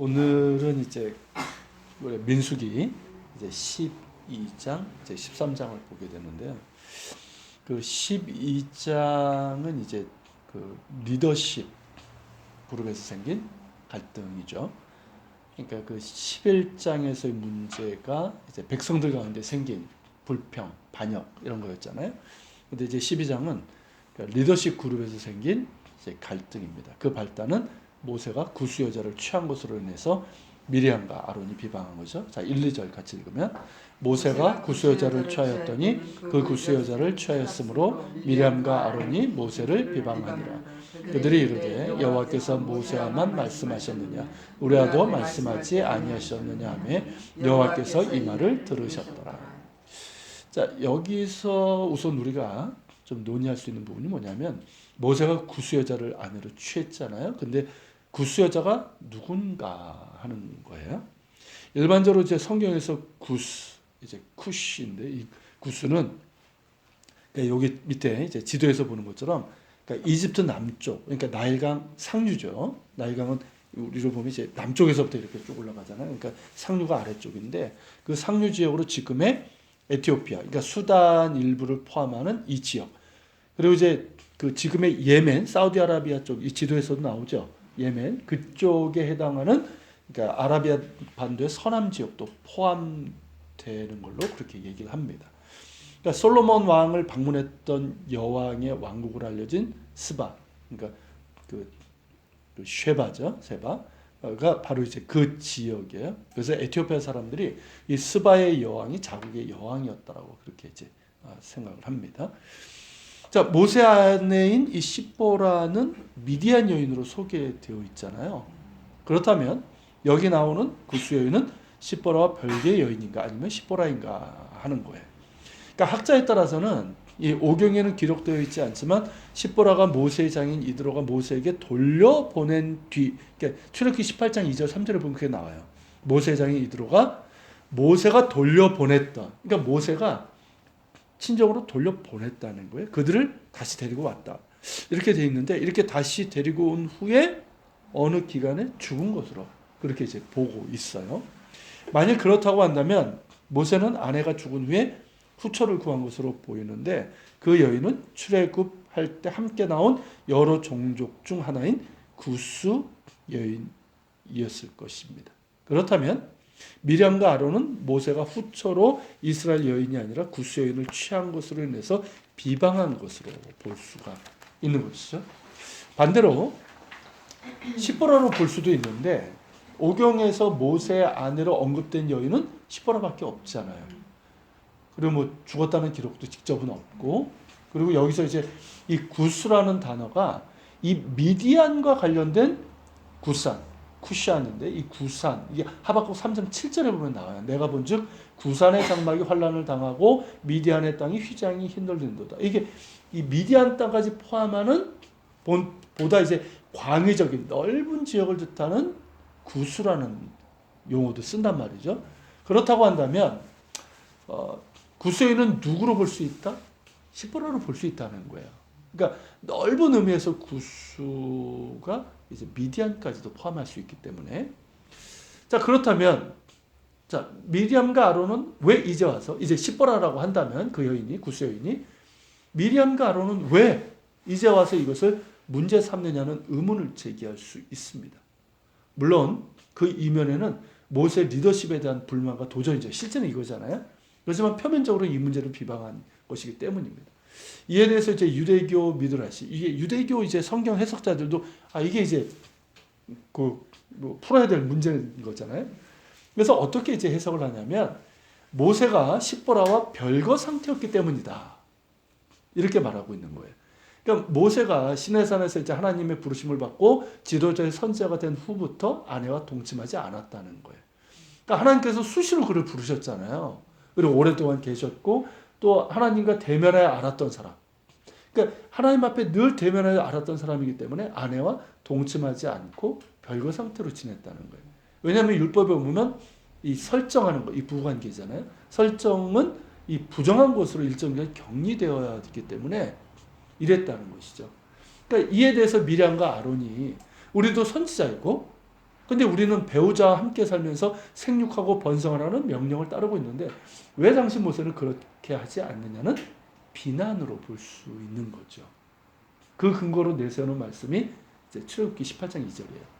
오늘은 이제 우리 민수기 이제 12장, 이제 13장을 보게 되는데요. 그 12장은 이제 그 리더십 그룹에서 생긴 갈등이죠. 그러니까 그 11장에서의 문제가 이제 백성들 가운데 생긴 불평, 반역 이런 거였잖아요. 근데 이제 12장은 리더십 그룹에서 생긴 이제 갈등입니다. 그 발단은 모세가 구스 여자를 취한 것으로 인해서 미리암과 아론이 비방한 거죠. 자, 1, 2절 같이 읽으면 모세가 구스 여자를 취하였더니 그 구스 여자를 취하였으므로 미리암과 아론이 모세를 비방하니라. 그들이 이르되 여호와께서 모세와만 말씀하셨느냐 우리와도 말씀하지 아니하셨느냐 하며 여호와께서 이 말을 들으셨더라. 자, 여기서 우선 우리가 좀 논의할 수 있는 부분이 뭐냐면 모세가 구스 여자를 아내로 취했잖아요. 근데 구스 여자가 누군가 하는 거예요. 일반적으로 이제 성경에서 구스, 이제 쿠시인데 이 구스는 여기 밑에 이제 지도에서 보는 것처럼 그러니까 이집트 남쪽, 그러니까 나일강 상류죠. 나일강은 우리로 보면 이제 남쪽에서부터 이렇게 쭉 올라가잖아요. 그러니까 상류가 아래쪽인데 그 상류 지역으로 지금의 에티오피아, 그러니까 수단 일부를 포함하는 이 지역. 그리고 이제 그 지금의 예멘, 사우디아라비아 쪽 이 지도에서도 나오죠. 예멘 그쪽에 해당하는 그러니까 아라비아 반도의 서남 지역도 포함되는 걸로 그렇게 얘기를 합니다. 그러니까 솔로몬 왕을 방문했던 여왕의 왕국으로 알려진 스바, 그러니까 그 쉐바죠, 세바가 바로 이제 그 지역이에요. 그래서 에티오피아 사람들이 이 스바의 여왕이 자국의 여왕이었다라고 그렇게 이제 생각을 합니다. 자, 모세 아내인 이 시보라는 미디안 여인으로 소개되어 있잖아요. 그렇다면 여기 나오는 구스 여인은 시보라와 별개의 여인인가 아니면 시보라인가 하는 거예요. 그러니까 학자에 따라서는 이 오경에는 기록되어 있지 않지만 시보라가 모세의 장인 이드로가 모세에게 돌려보낸 뒤, 그러니까 출애굽기 18장 2절 3절에 보면 그게 나와요. 모세의 장인 이드로가 모세가 돌려보냈던, 그러니까 모세가 친정으로 돌려보냈다는 거예요. 그들을 다시 데리고 왔다. 이렇게 돼 있는데 이렇게 다시 데리고 온 후에 어느 기간에 죽은 것으로 그렇게 이제 보고 있어요. 만약 그렇다고 한다면 모세는 아내가 죽은 후에 후처를 구한 것으로 보이는데 그 여인은 출애굽할 때 함께 나온 여러 종족 중 하나인 구스 여인이었을 것입니다. 그렇다면 미리암과 아론은 모세가 후처로 이스라엘 여인이 아니라 구스 여인을 취한 것으로 인해서 비방한 것으로 볼 수가 있는 것이죠. 반대로 시보라로 볼 수도 있는데 오경에서 모세의 아내로 언급된 여인은 시보라밖에 없잖아요. 그리고 뭐 죽었다는 기록도 직접은 없고, 그리고 여기서 이제 이 구스라는 단어가 이 미디안과 관련된 구산, 쿠시안인데 이 구산, 이게 하박국 3장 7절에 보면 나와요. 내가 본즉 구산의 장막이 환란을 당하고 미디안의 땅이 휘장이 흔들린도다. 이게 이 미디안 땅까지 포함하는 보다 이제 광의적인 넓은 지역을 뜻하는 구스라는 용어도 쓴단 말이죠. 그렇다고 한다면 구스 여인은 누구로 볼 수 있다? 시보라로 볼 수 있다는 거예요. 그러니까 넓은 의미에서 구스가 이제 미디안까지도 포함할 수 있기 때문에, 자, 그렇다면 자, 미리암과 아론은 왜 이제 와서 이제 시보라라고 한다면 그 여인이 구스 여인이 미리암과 아론은 왜 이제 와서 이것을 문제 삼느냐는 의문을 제기할 수 있습니다. 물론 그 이면에는 모세 리더십에 대한 불만과 도전이죠. 실제는 이거잖아요. 그렇지만 표면적으로 이 문제를 비방한 것이기 때문입니다. 이에 대해서 이제 유대교 미드라시, 이게 유대교 이제 성경 해석자들도 이게 이제 뭐 풀어야 될 문제인 거잖아요. 그래서 어떻게 이제 해석을 하냐면 모세가 시보라와 별거 상태였기 때문이다. 이렇게 말하고 있는 거예요. 그러니까 모세가 시내산에서 이제 하나님의 부르심을 받고 지도자의 선지자가 된 후부터 아내와 동침하지 않았다는 거예요. 그러니까 하나님께서 수시로 그를 부르셨잖아요. 그리고 오랫동안 계셨고 또 하나님과 대면하여 알았던 사람. 그러니까 하나님 앞에 늘 대면하여 알았던 사람이기 때문에 아내와 동침하지 않고 별거 상태로 지냈다는 거예요. 왜냐하면 율법에 보면 이 설정하는 거, 이 부부관계잖아요. 설정은 이 부정한 것으로 일정 기간 격리되어야 하기 때문에 이랬다는 것이죠. 그러니까 이에 대해서 미리암과 아론이 우리도 선지자이고 근데 우리는 배우자와 함께 살면서 생육하고 번성하라는 명령을 따르고 있는데 왜 당시 모세는 그렇게 하지 않느냐는 비난으로 볼 수 있는 거죠. 그 근거로 내세우는 말씀이 이제 출애굽기 18장 2절이에요.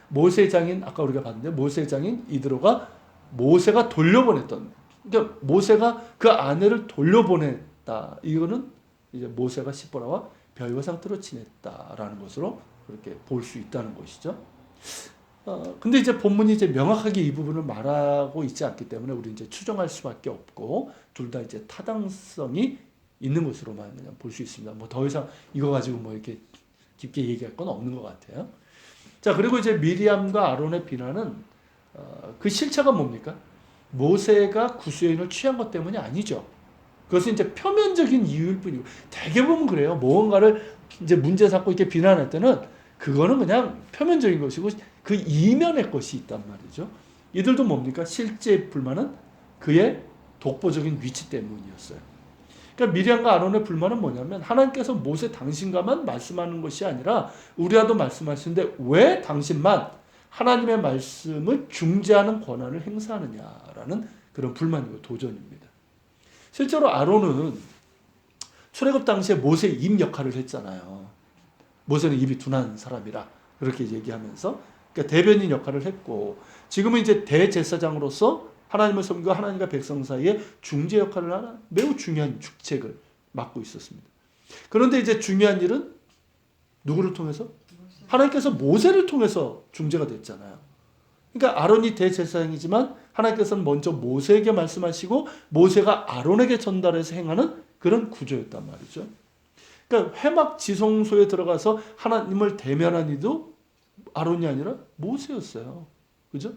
모세 장인 아까 우리가 봤는데 모세 장인 이드로가 모세가 돌려보냈던, 그러니까 모세가 그 아내를 돌려보냈다. 이거는 이제 모세가 시보라와 별거 상태로 지냈다라는 것으로 그렇게 볼 수 있다는 것이죠. 근데 이제 본문이 이제 명확하게 이 부분을 말하고 있지 않기 때문에 우리 이제 추정할 수밖에 없고 둘 다 이제 타당성이 있는 것으로만 그냥 볼 수 있습니다. 뭐 더 이상 이거 가지고 뭐 이렇게 깊게 얘기할 건 없는 것 같아요. 자, 그리고 이제 미리암과 아론의 비난은 그 실체가 뭡니까? 모세가 구수여인을 취한 것 때문이 아니죠. 그것은 이제 표면적인 이유일 뿐이고 대개 보면 그래요. 무언가를 이제 문제 삼고 이렇게 비난할 때는 그거는 그냥 표면적인 것이고 그 이면의 것이 있단 말이죠. 이들도 뭡니까? 실제 불만은 그의 독보적인 위치 때문이었어요. 그러니까 미리암과 아론의 불만은 뭐냐면 하나님께서 모세 당신과만 말씀하는 것이 아니라 우리와도 말씀하시는데 왜 당신만 하나님의 말씀을 중재하는 권한을 행사하느냐라는 그런 불만이고 도전입니다. 실제로 아론은 출애굽 당시에 모세의 입 역할을 했잖아요. 모세는 입이 둔한 사람이라 그렇게 얘기하면서 그러니까 대변인 역할을 했고 지금은 이제 대제사장으로서 하나님을 섬기고 하나님과 백성 사이에 중재 역할을 하는 매우 중요한 직책을 맡고 있었습니다. 그런데 이제 중요한 일은 누구를 통해서? 하나님께서 모세를 통해서 중재가 됐잖아요. 그러니까 아론이 대제사장이지만 하나님께서는 먼저 모세에게 말씀하시고 모세가 아론에게 전달해서 행하는 그런 구조였단 말이죠. 그러니까 회막 지성소에 들어가서 하나님을 대면한 이도 아론이 아니라 모세였어요. 그죠?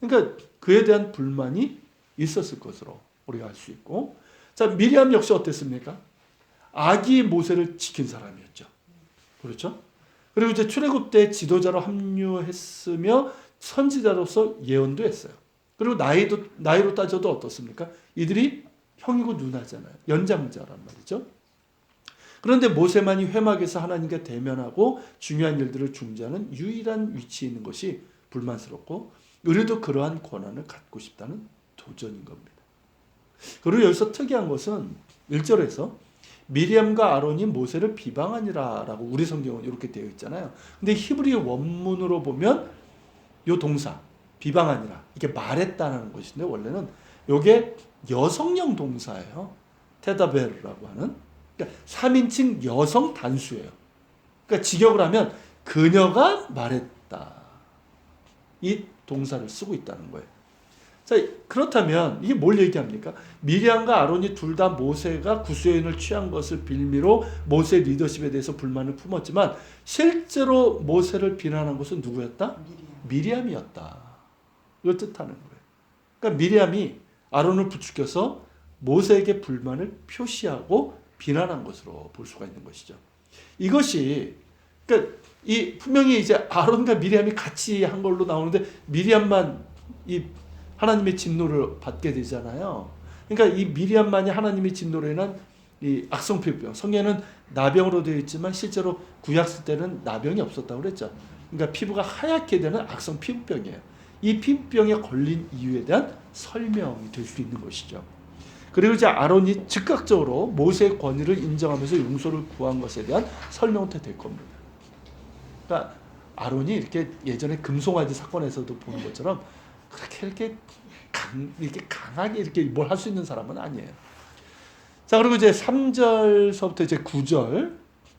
그러니까 그에 대한 불만이 있었을 것으로 우리가 알 수 있고, 자 미리암 역시 어땠습니까? 아기 모세를 지킨 사람이었죠. 그렇죠? 그리고 이제 출애굽 때 지도자로 합류했으며 선지자로서 예언도 했어요. 그리고 나이로 따져도 어떻습니까? 이들이 형이고 누나잖아요. 연장자란 말이죠. 그런데 모세만이 회막에서 하나님과 대면하고 중요한 일들을 중재하는 유일한 위치에 있는 것이 불만스럽고 우리도 그러한 권한을 갖고 싶다는 도전인 겁니다. 그리고 여기서 특이한 것은 1절에서 미리암과 아론이 모세를 비방하니라 라고 우리 성경은 이렇게 되어 있잖아요. 근데 히브리 원문으로 보면 이 동사 비방하니라 이게 말했다는 것인데 원래는 이게 여성형 동사예요. 테다베르라고 하는 그러니까 3인칭 여성 단수예요. 그러니까 직역을 하면 그녀가 말했다. 이 동사를 쓰고 있다는 거예요. 자, 그렇다면 이게 뭘 얘기합니까? 미리암과 아론이 둘 다 모세가 구수여인을 취한 것을 빌미로 모세 리더십에 대해서 불만을 품었지만 실제로 모세를 비난한 것은 누구였다? 미리암이었다. 이걸 뜻하는 거예요. 그러니까 미리암이 아론을 부추겨서 모세에게 불만을 표시하고 비난한 것으로 볼 수가 있는 것이죠. 이것이 그러니까 이 분명히 이제 아론과 미리암이 같이 한 걸로 나오는데 미리암만 이 하나님의 진노를 받게 되잖아요. 그러니까 이 미리암만이 하나님의 진노로 인한 이 악성 피부병. 성경에는 나병으로 되어 있지만 실제로 구약 쓸 때는 나병이 없었다고 그랬죠. 그러니까 피부가 하얗게 되는 악성 피부병이에요. 이 피부병에 걸린 이유에 대한 설명이 될 수 있는 것이죠. 그리고 이제 아론이 즉각적으로 모세의 권위를 인정하면서 용서를 구한 것에 대한 설명도 될 겁니다. 그러니까 아론이 이렇게 예전에 금송아지 사건에서도 보는 것처럼 그렇게 이렇게 강하게 이렇게 뭘 할 수 있는 사람은 아니에요. 자, 그리고 이제 3절서부터 이제 9절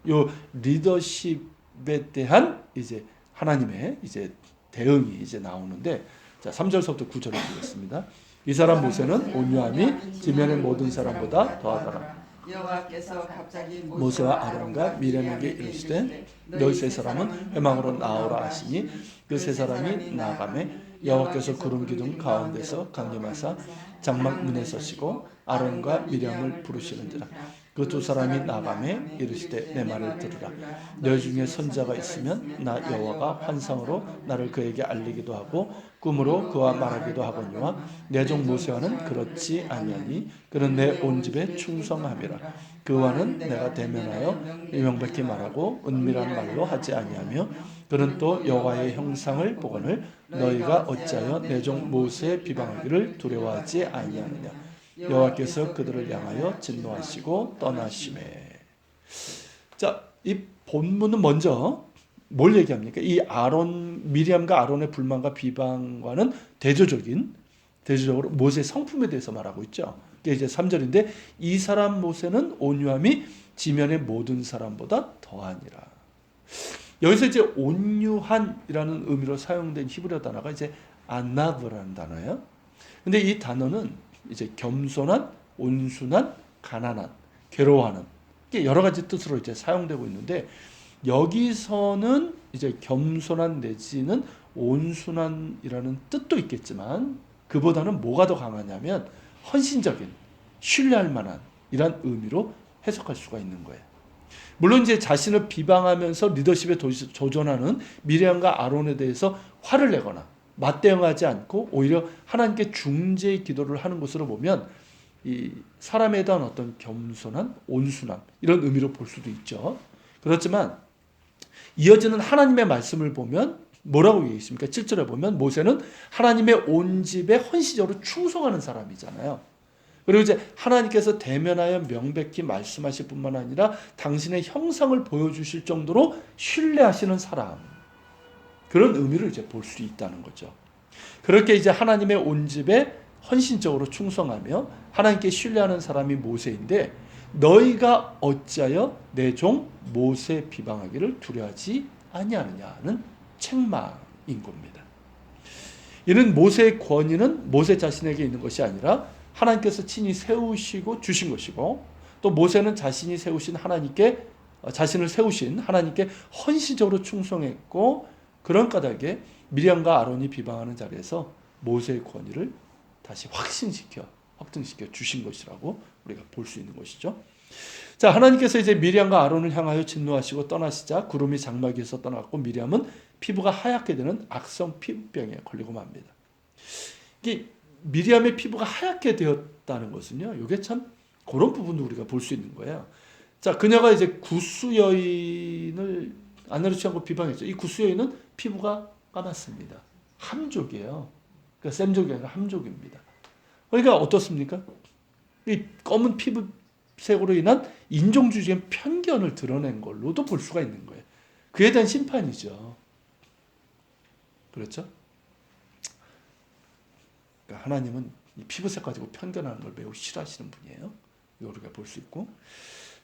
요 리더십에 대한 이제 하나님의 이제 대응이 이제 나오는데 자, 3절서부터 9절을 보겠습니다. 이 사람 모세는 온유함이 지면의 모든 사람보다 더하더라. 여호와께서 갑자기 모세와 아론과 미리암에게 이르시되 너희 세 사람은 회막으로 나오라 하시니 그 세 사람이 나아가매 여호와께서 구름 기둥 가운데서 강림하사 장막 문에 서시고 아론과 미리암을 부르시는지라. 그 두 사람이 나아가매 이르시되 내 말을 들으라. 너희 중에 선자가 있으면 나 여호와가 환상으로 나를 그에게 알리기도 하고 꿈으로 그와 말하기도 하거니와 내 종 모세와는 그렇지 아니하니 그는 내 온 집에 충성함이라. 그와는 내가 대면하여 명백히 말하고 은밀한 말로 하지 아니하며 그는 또 여호와의 형상을 보거늘 너희가 어찌하여 내 종 모세의 비방하기를 두려워하지 아니하느냐. 여호와께서 그들을 향하여 진노하시고 떠나시매. 자, 이 본문은 먼저 뭘 얘기합니까? 이 미리암과 아론의 불만과 비방과는 대조적으로 모세의 성품에 대해서 말하고 있죠. 이게 이제 3절인데 이 사람 모세는 온유함이 지면의 모든 사람보다 더하니라. 여기서 이제 온유한이라는 의미로 사용된 히브리어 단어가 이제 아나브라는 단어예요. 근데 이 단어는 이제 겸손한, 온순한, 가난한, 괴로워하는 이게 여러 가지 뜻으로 이제 사용되고 있는데 여기서는 이제 겸손한 내지는 온순한이라는 뜻도 있겠지만 그보다는 뭐가 더 강하냐면 헌신적인, 신뢰할 만한 이런 의미로 해석할 수가 있는 거예요. 물론 이제 자신을 비방하면서 리더십에 도전하는 미리암과 아론에 대해서 화를 내거나 맞대응하지 않고 오히려 하나님께 중재의 기도를 하는 것으로 보면 이 사람에 대한 어떤 겸손한, 온순함 이런 의미로 볼 수도 있죠. 그렇지만 이어지는 하나님의 말씀을 보면 뭐라고 얘기했습니까? 7절에 보면 모세는 하나님의 온 집에 헌신적으로 충성하는 사람이잖아요. 그리고 이제 하나님께서 대면하여 명백히 말씀하실 뿐만 아니라 당신의 형상을 보여주실 정도로 신뢰하시는 사람. 그런 의미를 이제 볼 수 있다는 거죠. 그렇게 이제 하나님의 온 집에 헌신적으로 충성하며 하나님께 신뢰하는 사람이 모세인데 너희가 어찌하여 내 종 모세 비방하기를 두려워하지 아니하느냐는 책망인 겁니다. 이는 모세의 권위는 모세 자신에게 있는 것이 아니라 하나님께서 친히 세우시고 주신 것이고 또 모세는 자신을 세우신 하나님께 헌신적으로 충성했고 그런 까닭에 미리암과 아론이 비방하는 자리에서 모세의 권위를 다시 확증시켜 주신 것이라고 우리가 볼 수 있는 것이죠. 자, 하나님께서 이제 미리암과 아론을 향하여 진노하시고 떠나시자 구름이 장막에서 떠나갔고 미리암은 피부가 하얗게 되는 악성 피부병에 걸리고 맙니다. 이게 미리암의 피부가 하얗게 되었다는 것은요, 이게 참 그런 부분도 우리가 볼 수 있는 거예요. 자, 그녀가 이제 구스 여인을 아내로 취하고 비방했죠. 이 구스 여인은 피부가 까맣습니다. 함족이에요. 그러니까 샘족이 아니라 함족입니다. 그러니까 어떻습니까? 이 검은 피부색으로 인한 인종주의적인 편견을 드러낸 걸로도 볼 수가 있는 거예요. 그에 대한 심판이죠. 그렇죠? 그러니까 하나님은 이 피부색 가지고 편견하는 걸 매우 싫어하시는 분이에요. 이거 우리가 볼 수 있고.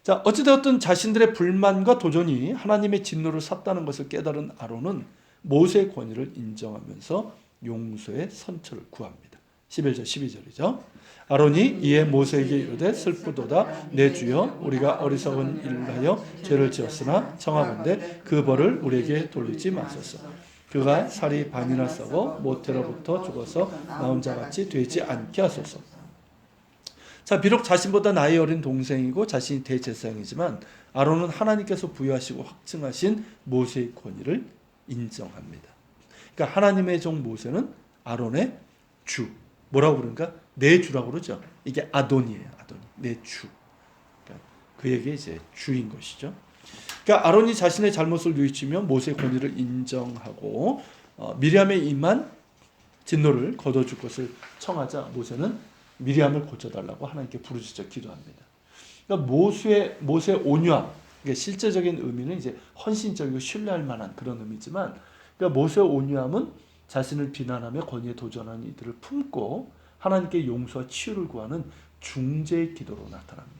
자, 어찌되었든 자신들의 불만과 도전이 하나님의 진노를 샀다는 것을 깨달은 아론은 모세의 권위를 인정하면서 용서의 선처를 구합니다. 11절 12절이죠. 아론이 이에 모세에게 이르되 슬프도다 내 주여 우리가 어리석은 일을 하여 죄를 지었으나 청하건대 그 벌을 우리에게 돌리지 마소서. 그가 살이 반이나 썩어 모태로부터 죽어서 나온 자같이 되지 않게 하소서. 자, 비록 자신보다 나이 어린 동생이고 자신이 대제사장이지만 아론은 하나님께서 부여하시고 확증하신 모세의 권위를 인정합니다. 그러니까 하나님의 종 모세는 아론의 주. 뭐라고 그러는가? 내 주라고 그러죠. 이게 아돈이에요. 아돈이. 내 주. 그러니까 그에게 이제 주인 것이죠. 그러니까 아론이 자신의 잘못을 뉘우치며 모세의 권위를 인정하고 미리암의 임한 진노를 거둬줄 것을 청하자 모세는 미리암을 고쳐달라고 하나님께 부르짖어 기도합니다. 그러니까 모세의 온유함, 그러니까 실제적인 의미는 이제 헌신적이고 신뢰할 만한 그런 의미지만, 그러니까 모세의 온유함은 자신을 비난하며 권위에 도전하는 이들을 품고 하나님께 용서와 치유를 구하는 중재의 기도로 나타납니다.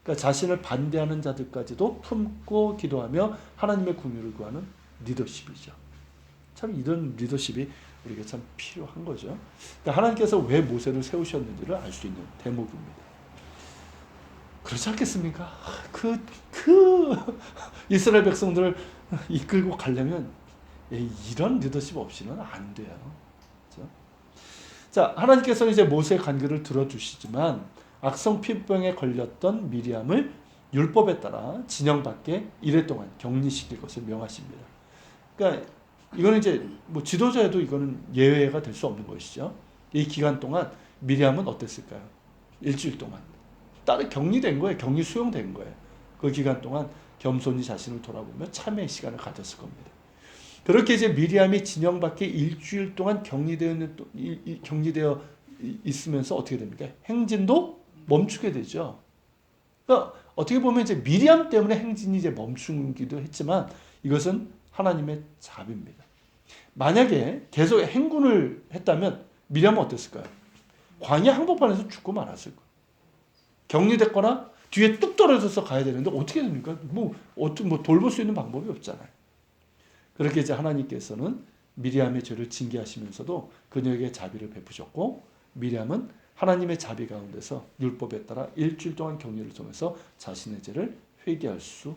그러니까 자신을 반대하는 자들까지도 품고 기도하며 하나님의 긍휼을 구하는 리더십이죠. 참 이런 리더십이 우리가 참 필요한 거죠. 그러니까 하나님께서 왜 모세를 세우셨는지를 알 수 있는 대목입니다. 그렇지 않겠습니까? 그 이스라엘 백성들을 이끌고 가려면 이런 리더십 없이는 안 돼요. 그렇죠? 자, 하나님께서는 이제 모세의 간구를 들어주시지만 악성 피부병에 걸렸던 미리암을 율법에 따라 진영 밖에 이래 동안 격리시킬 것을 명하십니다. 그러니까 이거는 이제 뭐 지도자에도 이거는 예외가 될 수 없는 것이죠. 이 기간 동안 미리암은 어땠을까요? 일주일 동안 따로 격리된 거예요. 격리 수용된 거예요. 그 기간 동안 겸손히 자신을 돌아보며 참회의 시간을 가졌을 겁니다. 그렇게 이제 미리암이 진영 밖에 일주일 동안 격리되어 있으면서 어떻게 됩니까? 행진도 멈추게 되죠. 그러니까 어떻게 보면 이제 미리암 때문에 행진이 이제 멈추기도 했지만 이것은 하나님의 자비입니다. 만약에 계속 행군을 했다면 미리암은 어땠을까요? 광야 한복판에서 죽고 말았을 거예요. 격리됐거나 뒤에 뚝 떨어져서 가야 되는데 어떻게 됩니까? 뭐 돌볼 수 있는 방법이 없잖아요. 그렇게 이제 하나님께서는 미리암의 죄를 징계하시면서도 그녀에게 자비를 베푸셨고 미리암은 하나님의 자비 가운데서 율법에 따라 일주일 동안 격리를 통해서 자신의 죄를 회개할 수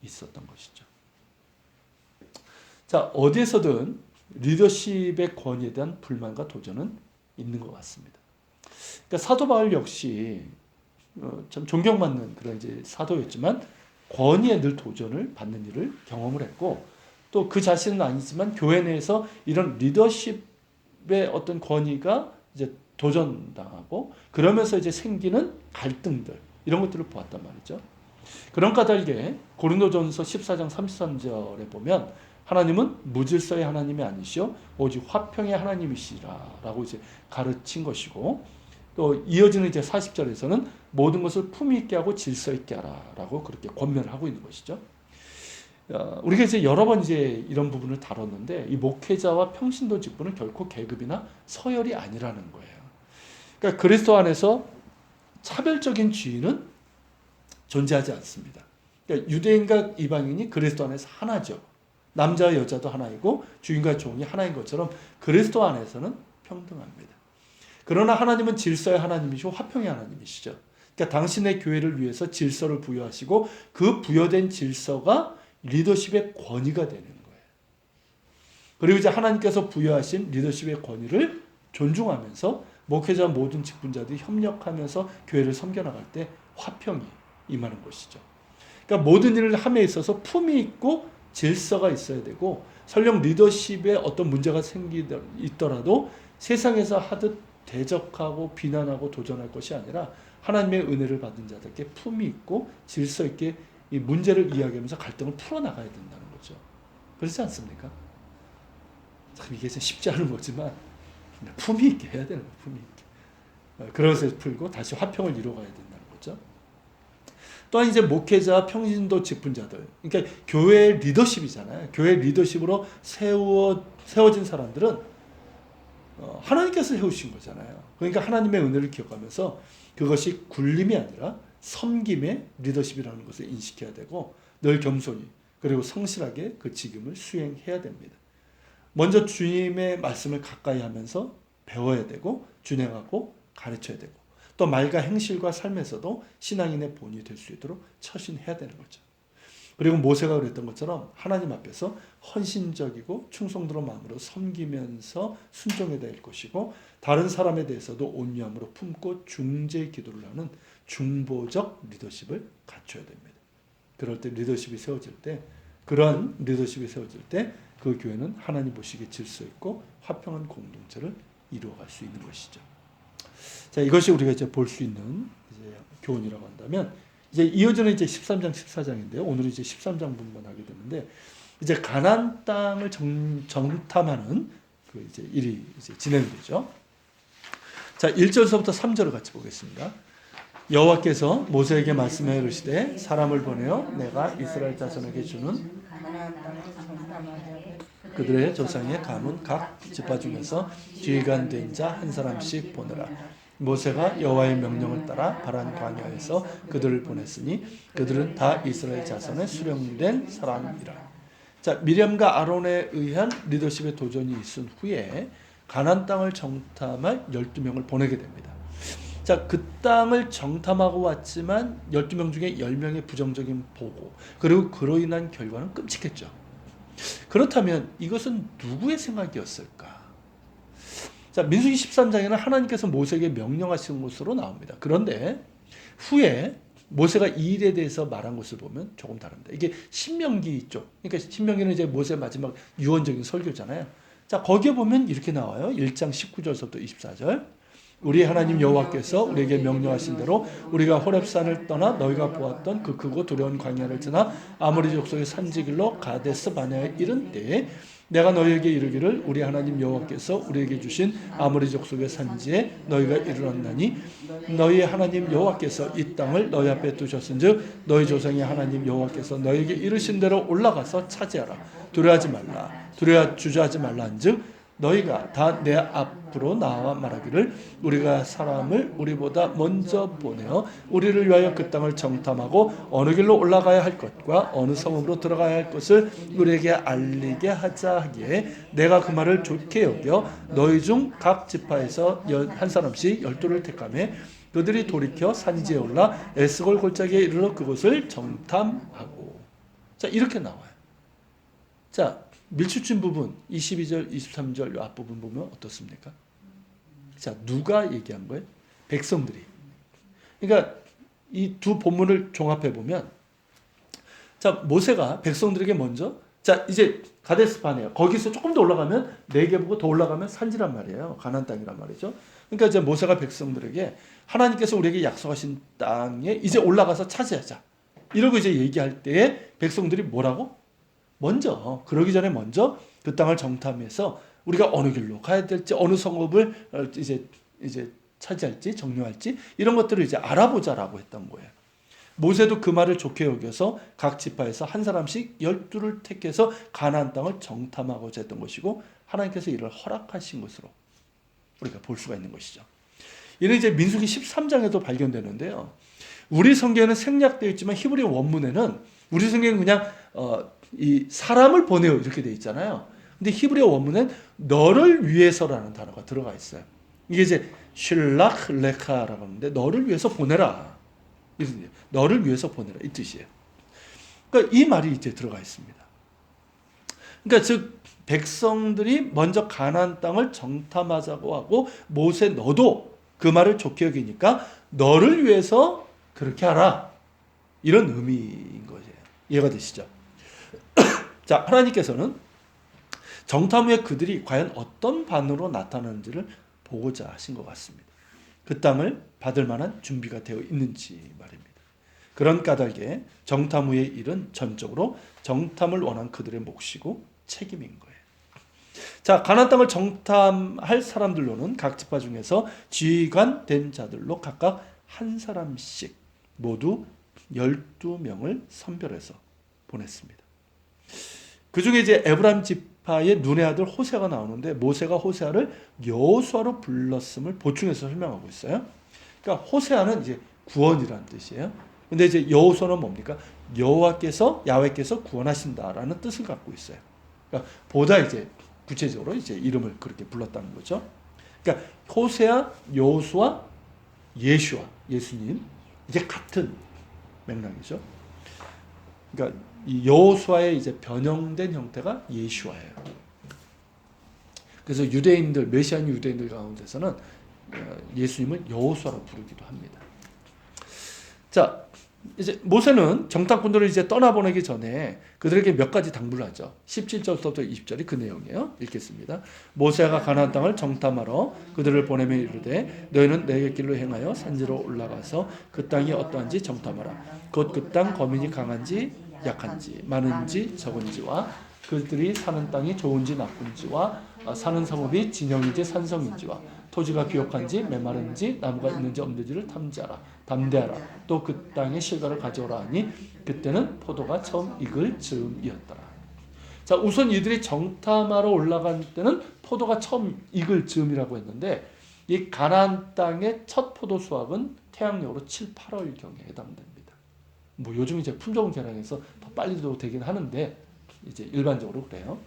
있었던 것이죠. 자, 어디에서든 리더십의 권위에 대한 불만과 도전은 있는 것 같습니다. 그러니까 사도 바울 역시 참 존경받는 그런 이제 사도였지만 권위에 늘 도전을 받는 일을 경험을 했고 또 그 자신은 아니지만 교회 내에서 이런 리더십의 어떤 권위가 이제 도전당하고 그러면서 이제 생기는 갈등들 이런 것들을 보았단 말이죠. 그런 까닭에 고린도전서 14장 33절에 보면 하나님은 무질서의 하나님이 아니시오 오직 화평의 하나님이시라라고 이제 가르친 것이고 또 이어지는 이제 40절에서는 모든 것을 품위 있게 하고 질서 있게 하라라고 그렇게 권면을 하고 있는 것이죠. 우리가 이제 여러 번 이제 이런 부분을 다뤘는데 이 목회자와 평신도 직분은 결코 계급이나 서열이 아니라는 거예요. 그러니까 그리스도 안에서 차별적인 지위는 존재하지 않습니다. 그러니까 유대인과 이방인이 그리스도 안에서 하나죠. 남자와 여자도 하나이고 주인과 종이 하나인 것처럼 그리스도 안에서는 평등합니다. 그러나 하나님은 질서의 하나님이시고 화평의 하나님이시죠. 그러니까 당신의 교회를 위해서 질서를 부여하시고 그 부여된 질서가 리더십의 권위가 되는 거예요. 그리고 이제 하나님께서 부여하신 리더십의 권위를 존중하면서 목회자 모든 직분자들이 협력하면서 교회를 섬겨나갈 때 화평이 임하는 것이죠. 그러니까 모든 일을 함에 있어서 품이 있고 질서가 있어야 되고 설령 리더십에 어떤 문제가 있더라도 세상에서 하듯 대적하고 비난하고 도전할 것이 아니라 하나님의 은혜를 받은 자들께 품이 있고 질서 있게 이 문제를 이야기하면서 갈등을 풀어나가야 된다는 거죠. 그렇지 않습니까? 참 이게 쉽지 않은 거지만 품위 있게 해야 되는 거예요. 품위 있게. 그것을 풀고 다시 화평을 이루어가야 된다는 거죠. 또한 이제 목회자, 평신도 직분자들, 그러니까 교회의 리더십이잖아요. 교회 리더십으로 세워진 사람들은 하나님께서 세우신 거잖아요. 그러니까 하나님의 은혜를 기억하면서 그것이 굴림이 아니라 섬김의 리더십이라는 것을 인식해야 되고 늘 겸손히 그리고 성실하게 그 직임을 수행해야 됩니다. 먼저 주님의 말씀을 가까이 하면서 배워야 되고 준행하고 가르쳐야 되고 또 말과 행실과 삶에서도 신앙인의 본이 될 수 있도록 처신해야 되는 거죠. 그리고 모세가 그랬던 것처럼 하나님 앞에서 헌신적이고 충성스러운 마음으로 섬기면서 순종해야 될 것이고 다른 사람에 대해서도 온유함으로 품고 중재 기도를 하는 중보적 리더십을 갖춰야 됩니다. 그럴 때 리더십이 세워질 때 그러한 리더십이 세워질 때 그 교회는 하나님 보시기에 질서 있고 화평한 공동체를 이루어갈 수 있는 것이죠. 자, 이것이 우리가 이제 볼 수 있는 이제 교훈이라고 한다면 이제 이어지는 이제 13장 14장인데요. 오늘 이제 13장 분만 하게 되는데 이제 가나안 땅을 정탐하는 그 이제 일이 이제 진행되죠. 자, 1절서부터 3절을 같이 보겠습니다. 여호와께서 모세에게 말씀하여 이르시되 사람을 보내어 내가 이스라엘 자손에게 주는 그들의 조상의 가문 각 지파 중에서 지휘관 된 자 한 사람씩 보내라. 모세가 여호와의 명령을 따라 바란 광야에서 그들을 보냈으니 그들은 다 이스라엘 자손의 수령된 사람이라. 자, 미리암과 아론에 의한 리더십의 도전이 있은 후에 가나안 땅을 정탐할 12명을 보내게 됩니다. 자, 그 땅을 정탐하고 왔지만 12명 중에 10명의 부정적인 보고 그리고 그로 인한 결과는 끔찍했죠. 그렇다면 이것은 누구의 생각이었을까? 자, 민수기 13장에는 하나님께서 모세에게 명령하신 것으로 나옵니다. 그런데 후에 모세가 이 일에 대해서 말한 것을 보면 조금 다릅니다. 이게 신명기 쪽, 그러니까 신명기는 이제 모세의 마지막 유언적인 설교잖아요. 자, 거기에 보면 이렇게 나와요. 1장 19절부터 24절. 우리 하나님 여호와께서 우리에게 명령하신 대로 우리가 호렙산을 떠나 너희가 보았던 그 크고 두려운 광야를 지나 아모리 족속의 산지길로 가데스 바네아에 이른 때에 내가 너희에게 이르기를 우리 하나님 여호와께서 우리에게 주신 아모리 족속의 산지에 너희가 이르렀나니 너희 하나님 여호와께서 이 땅을 너희 앞에 두셨은즉 너희 조상의 하나님 여호와께서 너희에게 이르신 대로 올라가서 차지하라. 두려워하지 말라. 두려워 주저하지 말라한즉 너희가 다 내 앞으로 나와 말하기를 우리가 사람을 우리보다 먼저 보내어 우리를 위하여 그 땅을 정탐하고 어느 길로 올라가야 할 것과 어느 성읍으로 들어가야 할 것을 우리에게 알리게 하자 하기에 내가 그 말을 좋게 여겨 너희 중 각 지파에서 한 사람씩 12를 택하며 그들이 돌이켜 산지에 올라 에스골 골짜기에 이르러 그곳을 정탐하고. 자, 이렇게 나와요. 자, 밀추친 부분 22절 23절 앞부분 보면 어떻습니까? 자, 누가 얘기한 거예요? 백성들이. 그러니까 이 두 본문을 종합해 보면, 자, 모세가 백성들에게 먼저, 자, 이제 가데스바네아 거기서 조금 더 올라가면 네게보고 더 올라가면 산지란 말이에요. 가나안 땅이란 말이죠. 그러니까 이제 모세가 백성들에게 하나님께서 우리에게 약속하신 땅에 이제 올라가서 차지하자. 이러고 이제 얘기할 때에 백성들이 뭐라고? 먼저, 그러기 전에 먼저 그 땅을 정탐해서 우리가 어느 길로 가야 될지, 어느 성읍을 이제 차지할지, 정리할지, 이런 것들을 이제 알아보자라고 했던 거예요. 모세도 그 말을 좋게 여겨서 각 지파에서 한 사람씩 12를 택해서 가나안 땅을 정탐하고자 했던 것이고, 하나님께서 이를 허락하신 것으로 우리가 볼 수가 있는 것이죠. 이는 이제 민수기 13장에도 발견되는데요. 우리 성경에는 생략되어 있지만 히브리 원문에는, 우리 성경은 그냥 이 사람을 보내요 이렇게 되어 있잖아요. 근데 히브리어 원문엔 너를 위해서라는 단어가 들어가 있어요. 이게 이제 슐락 레카라고 하는데 너를 위해서 보내라. 너를 위해서 보내라 이 뜻이에요. 그러니까 이 말이 이제 들어가 있습니다. 그러니까 즉 백성들이 먼저 가나안 땅을 정탐하자고 하고 모세 너도 그 말을 좋게 여기니까 너를 위해서 그렇게 하라. 이런 의미인 거예요. 이해가 되시죠? 자, 하나님께서는 정탐 후에 그들이 과연 어떤 반응으로 나타나는지를 보고자 하신 것 같습니다. 그 땅을 받을 만한 준비가 되어 있는지 말입니다. 그런 까닭에 정탐 후의 일은 전적으로 정탐을 원한 그들의 몫이고 책임인 거예요. 자, 가나안 땅을 정탐할 사람들로는 각 지파 중에서 지휘관 된 자들로 각각 한 사람씩 모두 12명을 선별해서 보냈습니다. 그 중에 이제 에브라임 지파의 눈의 아들 호세가 나오는데, 모세가 호세아를 여호수아로 불렀음을 보충해서 설명하고 있어요. 그러니까 호세아는 이제 구원이라는 뜻이에요. 근데 이제 여호수아는 뭡니까? 야훼께서 구원하신다라는 뜻을 갖고 있어요. 그러니까 보다 이제 구체적으로 이제 이름을 그렇게 불렀다는 거죠. 그러니까 호세아, 여호수아, 예수님 이제 같은 맥락이죠. 그러니까 이 여호수아의 이제 변형된 형태가 예수아예요. 그래서 유대인들, 메시안 유대인들 가운데서는 예수님을 여호수아로 부르기도 합니다. 자, 이제 모세는 정탐꾼들을 이제 떠나보내기 전에 그들에게 몇 가지 당부를 하죠. 17절부터 20절이 그 내용이에요. 읽겠습니다. 모세가 가나안 땅을 정탐하러 그들을 보내며 이르되 너희는 내 길로 행하여 산지로 올라가서 그 땅이 어떠한지 정탐하라. 곧 그 땅 거민이 강한지 약한지 많은지 적은지와 그들이 사는 땅이 좋은지 나쁜지와 사는 성읍이 진영인지 산성인지와 토지가 비옥한지 메마른지 나무가 있는지 없는지를 담대하라. 또 그 땅의 실과를 가져오라 하니 그때는 포도가 처음 익을 즈음이었더라. 자, 우선 이들이 정탐하러 올라간 때는 포도가 처음 익을 즈음이라고 했는데, 이 가나안 땅의 첫 포도 수확은 태양력으로 7, 8월경에 해당됩니다. 뭐 요즘 이제 품종 개량해서 더 빨리도 되긴 하는데 이제 일반적으로 그래요.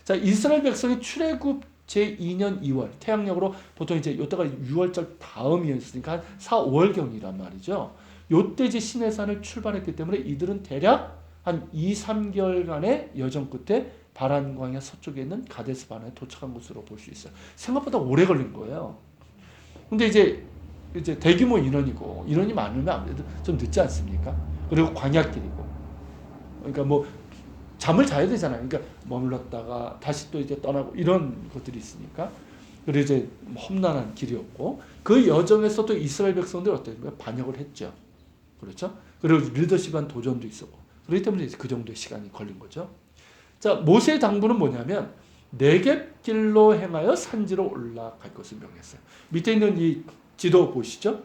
자, 이스라엘 백성이 출애굽 제2년 2월 태양력으로 보통 이제 요때가 6월절 다음이었으니까 한 4, 5월경이란 말이죠. 요때 이제 시내산을 출발했기 때문에 이들은 대략 한 2, 3개월간의 여정 끝에 바란 광야 서쪽에 있는 가데스 바네아에 도착한 것으로 볼 수 있어요. 생각보다 오래 걸린 거예요. 근데 이제 대규모 인원이고 인원이 많으면 아무래도 좀 늦지 않습니까? 그리고 광야길이고, 그러니까 뭐 잠을 자야 되잖아요. 그러니까 머물렀다가 다시 또 이제 떠나고 이런 것들이 있으니까. 그리고 이제 험난한 길이었고, 그 여정에서 또 이스라엘 백성들이 어땠습니까? 반역을 했죠. 그렇죠? 그리고 리더십한 도전도 있었고, 그렇기 때문에 그 정도의 시간이 걸린 거죠. 자, 모세의 당부는 뭐냐면 네겝길로 행하여 산지로 올라갈 것을 명했어요. 밑에 있는 이 지도 보시죠?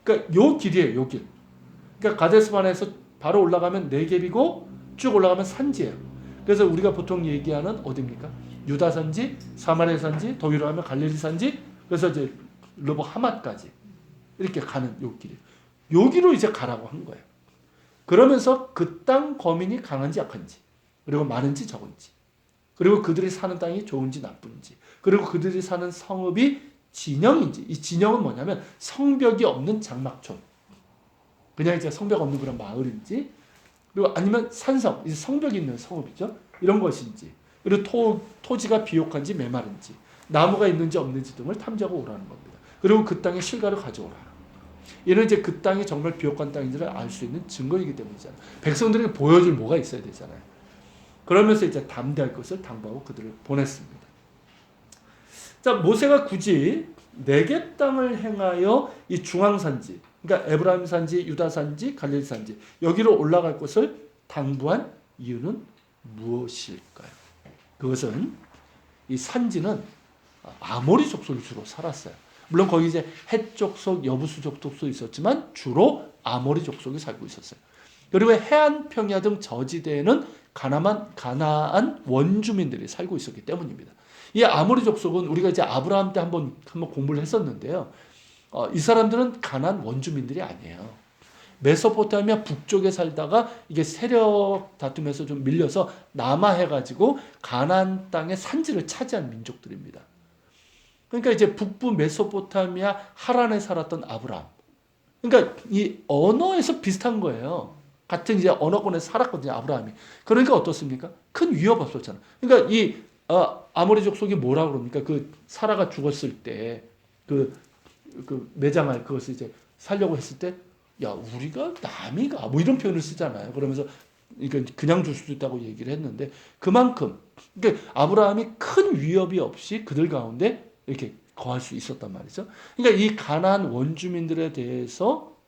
그러니까 요 길이에요, 요 길. 그러니까 가데스바네에서 바로 올라가면 네겝이고 쭉 올라가면 산지예요. 그래서 우리가 보통 얘기하는 어디입니까? 유다 산지, 사마리아 산지, 더 위로 가면 갈릴리 산지, 그래서 이제 르보 하맛까지 이렇게 가는 요 길이에요. 여기로 이제 가라고 한 거예요. 그러면서 그 땅 거민이 강한지 약한지, 그리고 많은지 적은지, 그리고 그들이 사는 땅이 좋은지 나쁜지, 그리고 그들이 사는 성읍이 진영인지, 이 진영은 뭐냐면 성벽이 없는 장막촌, 그냥 이제 성벽 없는 그런 마을인지, 그리고 아니면 산성, 이제 성벽이 있는 성읍이죠. 이런 것인지, 그리고 토지가 비옥한지 메마른지, 나무가 있는지 없는지 등을 탐지하고 오라는 겁니다. 그리고 그 땅의 실과를 가져오라. 이는 이제 그 땅이 정말 비옥한 땅인지를 알 수 있는 증거이기 때문이잖아요. 백성들에게 보여줄 뭐가 있어야 되잖아요. 그러면서 이제 담대할 것을 당부하고 그들을 보냈습니다. 자, 모세가 굳이 네겝 땅을 행하여 이 중앙산지, 그러니까 에브라임 산지, 유다 산지, 갈릴리 산지 여기로 올라갈 것을 당부한 이유는 무엇일까요? 그것은 이 산지는 아모리 족속이 주로 살았어요. 물론 거기 이제 헷 족속, 여부수 족속도 있었지만 주로 아모리 족속이 살고 있었어요. 그리고 해안 평야 등 저지대에는 가나안 원주민들이 살고 있었기 때문입니다. 이 아모리 족속은 우리가 이제 아브라함 때 한번 공부를 했었는데요. 이 사람들은 가나안 원주민들이 아니에요. 메소포타미아 북쪽에 살다가 이게 세력 다툼에서 좀 밀려서 남하해가지고 가나안 땅의 산지를 차지한 민족들입니다. 그러니까 이제 북부 메소포타미아 하란에 살았던 아브라함. 그러니까 이 언어에서 비슷한 거예요. 같은 이제 언어권에 살았거든요, 아브라함이. 그러니까 어떻습니까? 큰 위협 없었잖아. 그러니까 이 아모리 족속이 뭐라 그럽니까? 그 사라가 죽었을 때 그 매장할 그것을 이제 살려고 했을 때, 야, 우리가 남이가 뭐 이런 표현을 쓰잖아요. 그러면서 이건 그냥 줄 수도 있다고 얘기를 했는데 그만큼 그러니까 아브라함이 큰 위협이 없이 그들 가운데 이렇게 거할 수 있었단 말이죠. 그러니까 이 가나안 원주민들에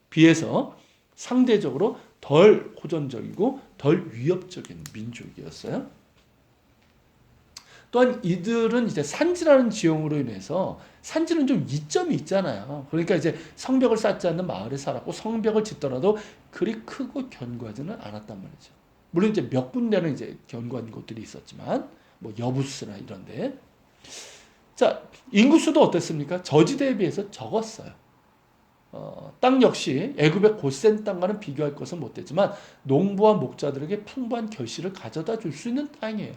비해서 상대적으로 덜 호전적이고 덜 위협적인 민족이었어요. 또한 이들은 이제 산지라는 지형으로 인해서 산지는 좀 이점이 있잖아요. 그러니까 이제 성벽을 쌓지 않는 마을에 살았고 성벽을 짓더라도 그리 크고 견고하지는 않았단 말이죠. 물론 이제 몇 군데는 이제 견고한 곳들이 있었지만 뭐 여부스나 이런데. 자, 인구수도 어땠습니까? 저지대에 비해서 적었어요. 땅 역시 애굽의 곧센 땅과는 비교할 것은 못되지만 농부와 목자들에게 풍부한 결실을 가져다 줄 수 있는 땅이에요.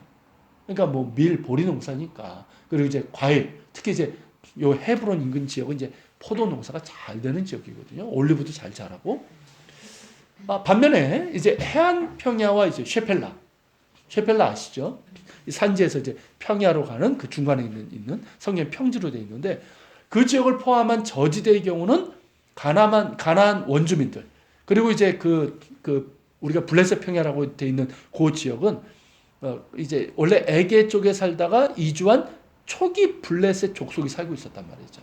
그러니까 뭐 밀, 보리 농사니까. 그리고 이제 과일, 특히 이제 요 헤브론 인근 지역은 이제 포도 농사가 잘 되는 지역이거든요. 올리브도 잘 자라고. 반면에 이제 해안 평야와 이제 셰펠라 아시죠? 이 산지에서 이제 평야로 가는 그 중간에 있는 성경 평지로 되어 있는데 그 지역을 포함한 저지대의 경우는 가나안 원주민들 그리고 이제 우리가 블레셋 평야라고 되어 있는 그 지역은 이제 원래 에게 쪽에 살다가 이주한 초기 블레셋 족속이 살고 있었단 말이죠.